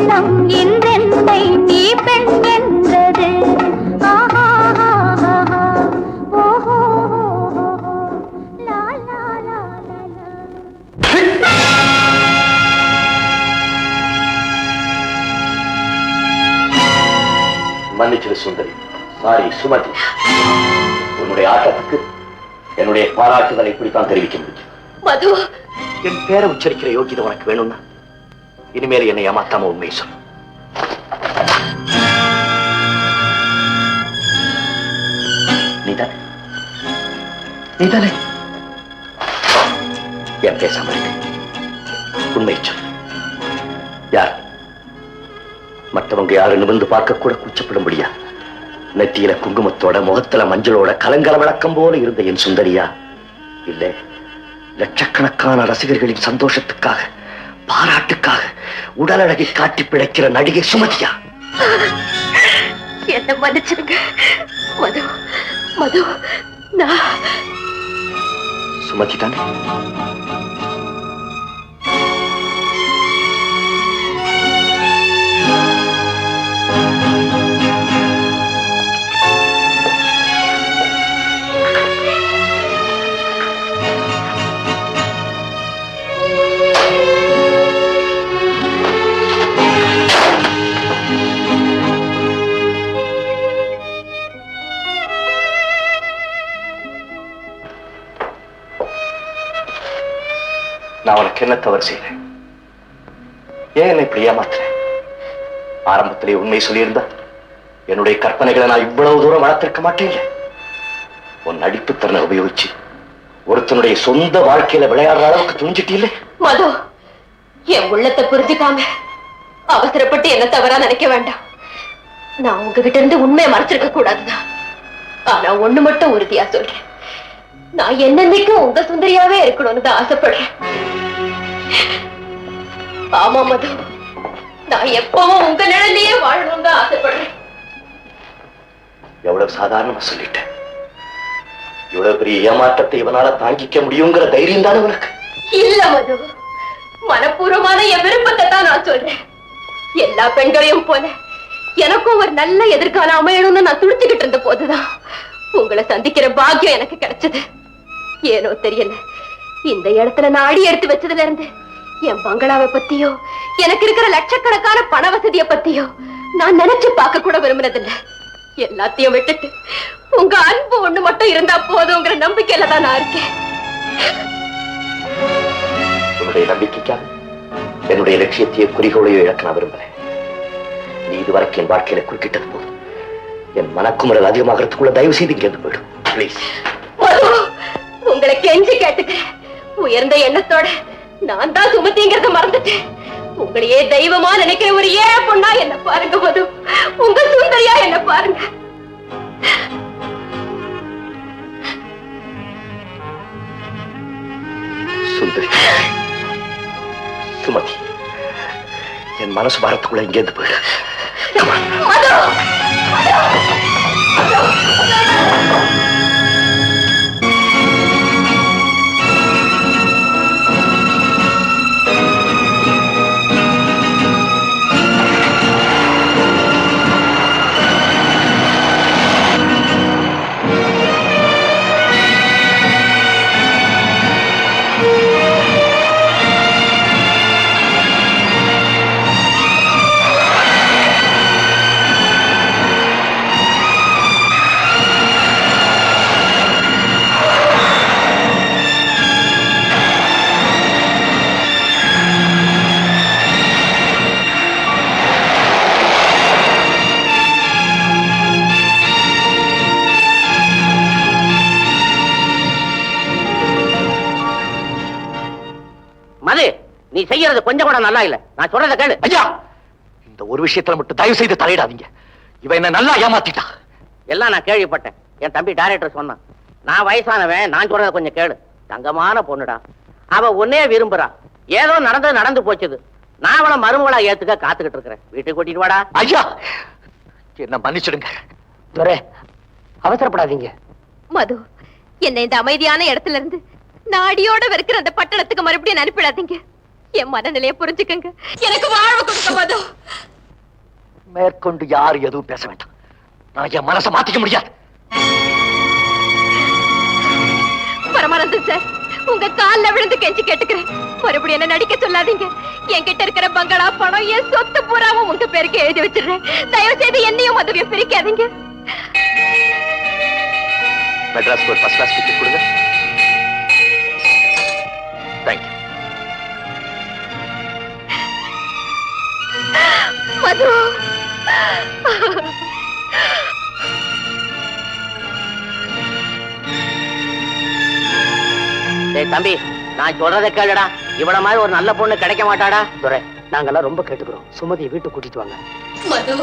உள்ளம் இன்றென்னை நீ பெண் என்றது. மன்னிச்சிரு சுந்தரி. சாரி சுமதி. உன்னுடைய ஆட்டத்துக்கு என்னுடைய பாராட்டுதலை இப்படித்தான் தெரிவிக்க முடியும். மது, என் பேரை உச்சரிக்கிற யோகிதை உனக்கு வேணும்னா இனிமேல் என்னை ஏமாத்தாம உண்மையை சொல்லு. நீதானே என் பேசாம உண்மையை சொல்லு. யார்? மற்றவங்க யாரு நிமிர்ந்து பார்க்க கூட கூச்சப்படும்படியா நெற்றியில குங்குமத்தோட முகத்துல மஞ்சளோட கலங்கர விளக்கம் போல இருந்த என் சுந்தரியா? இல்ல லட்சக்கணக்கான ரசிகர்களின் சந்தோஷத்துக்காக பாராட்டுக்காக உடல் அழகை காட்டி பிழைக்கிற நடிகை சுமதியா? என்ன மன்னிச்சிருங்க மது. மது, நான் சுமதி தானே? நான் உனக்கு என்ன தவறு செய்யறேன்? ஏன் என்னை இப்படி ஏமாத்துறேன்? ஆரம்பத்திலே உண்மை சொல்லியிருந்தா என்னுடைய கற்பனைகளை நான் இவ்வளவு தூரம் வளர்த்திருக்க மாட்டேன். உன் நடிப்பு திறனை உபயோகிச்சு ஒருத்தனுடைய சொந்த வாழ்க்கையில விளையாடுற அளவுக்கு துணிஞ்சிட்டீல்ல. மது, என் உள்ளத்தை புரிஞ்சுக்காம அவசரப்பட்டு என்ன தவறா நினைக்க வேண்டாம். நான் உங்ககிட்ட இருந்து உண்மையை மறைச்சிருக்க கூடாதுதான். ஆனா ஒண்ணு மட்டும் உறுதியா சொல்றேன், நான் என்னன்னைக்கும் உங்க சுந்தரியாவே இருக்கணும்னு தான் ஆசைப்படுறேன். ஆமா மது, நான் எப்பவும் உங்க நிழலையே வாழணும் தான் ஆசைப்படுறேன். எவ்வளவு சாதாரணமா சொல்லிட்டேன். இவ்வளவு பெரிய ஏமாற்றத்தை இவனால தாங்கிக்க முடியுங்கிற தைரியம் தானே உனக்கு? இல்ல மது, மனப்பூர்வமான என் விருப்பத்தை தான் நான் சொல்றேன். எல்லா பெண்களையும் போல எனக்கும் ஒரு நல்ல எதிர்காலம் அமையணும்னு நான் துடிச்சுக்கிட்டு இருந்த போதுதான் உங்களை சந்திக்கிற பாக்கியம் எனக்கு கிடைச்சது. ஏனோ தெரியல, இந்த இடத்துல நான் அடி எடுத்து வச்சதுல இருந்து என் பங்களாவை பத்தியோ எனக்கு இருக்கிற லட்சக்கணக்கான பண வசதியை பத்தியோ நான் நினைச்சு பார்க்க கூட விரும்பினதில்லை. எல்லாத்தையும் விட்டுட்டு உங்க அன்பு ஒண்ணு மட்டும் இருந்தா போதுங்கிற நம்பிக்கையில தான் நான் இருக்கேன். உன்னுடைய நம்பிக்கைக்காக என்னுடைய லட்சியத்தையோ குறிக்கோளையோ இழக்க நான் விரும்புறேன். நீ இதுவரைக்கும் என் வாழ்க்கையில குறுக்கிட்டது போதும். என் மனக்குமுறல் அதிகமாகிறதுக்குள்ள தயவு செய்து இங்கிருந்து போயிடும் பிளீஸ். உங்களை கெஞ்சி கேட்டுக்கிறேன். உயர்ந்த எண்ணத்தோட நான் தான் சுமதிங்கிறத மறந்துட்டேன். உங்களையே தெய்வமா நினைக்கிற ஒரு ஏழை பொண்ணா என்ன பாருங்க மது. உங்க சுந்தரியா என்ன பாருங்க. சுந்தரி, சுமதி, என் மனசு பாரத்துக்குள்ள இங்கேருந்து போயிடு. நீ செய்யறது கொஞ்சம் கூட நல்லா இல்ல. நான் சொல்றத கேளு. ஐயா, இந்த ஒரு விஷயத்துல மட்டும் தயவு செய்து தலையிடாதீங்க. இவ என்ன நல்லா ஏமாத்திட்டா. எல்லாம் நான் கேள்விப்பட்டேன். என் தம்பி டைரக்டர் சொன்னான். நான் வயசானவன், நான் சொல்றத கொஞ்சம் கேளு. தங்கமான பொண்ணுடா, அவ ஒன்னே விரும்புறா. ஏதோ நடந்து போச்சுது. நான் அவளை மருமகளா ஏத்துக்க காத்துக்கிட்டு இருக்கிறேன். வீட்டுக்கு கூட்டிட்டு வாடா. ஐயா, என்ன மன்னிச்சிடுங்க. துரை, அவசரப்படாதீங்க. மது, என்னை இந்த அமைதியான இடத்துல இருந்து நாடியோட வெறுக்கிற அந்த பட்டணத்துக்கு மறுபடியும் அனுப்பிடாதீங்க. என் மனநிலையை புரிஞ்சுக்கங்க. எனக்கு வாழ்வு கொடுக்க மது. மேற்கொண்டு யாரு எதுவும் பேச வேண்டாம். நான் என் மனசை மாத்திக்க முடியாது. பரமானந்தன் சார், உங்க கால்ல விழுந்து கெஞ்சி கேட்டுக்கிறேன், மறுபடியும் என்ன நடிக்க சொல்லாதீங்க. என்கிட்ட இருக்கிற பங்களா பணம் என் சொத்து பூராவும் உங்க பேருக்கு எழுதி வச்சிடுறேன். தயவு செய்து என்னையும் மதுவையும் பிரிக்காதீங்க. மெட்ராஸ்க்கு ஒரு ஃபர்ஸ்ட் கிளாஸ் டிக்கெட் கொடுங்க. தேங்க்யூ. மது, டேய் தம்பி, நான் சொல்றதை கேளுடா. இவ்வளவு மாதிரி ஒரு நல்ல பொண்ணு கிடைக்க மாட்டாடா. துரை, நாங்கெல்லாம் ரொம்ப கேட்டுக்கிறோம். சுமதியை வீட்டுக்கு கூட்டிட்டு வாங்க. மது,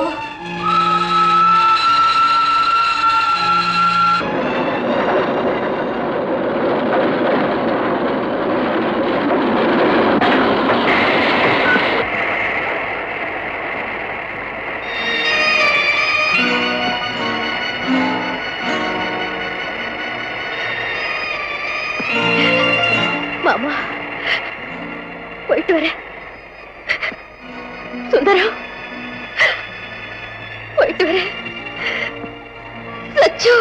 மாமா போயிட்டு வரேன். சுந்தரம் போயிட்டு வரேன். லட்சு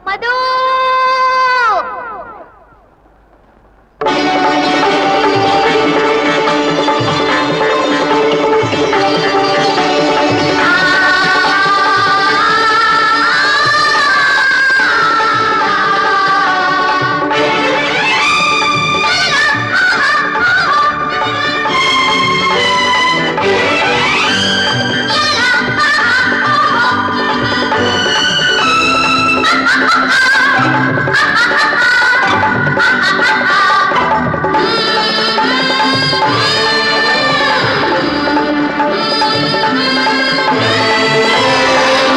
மது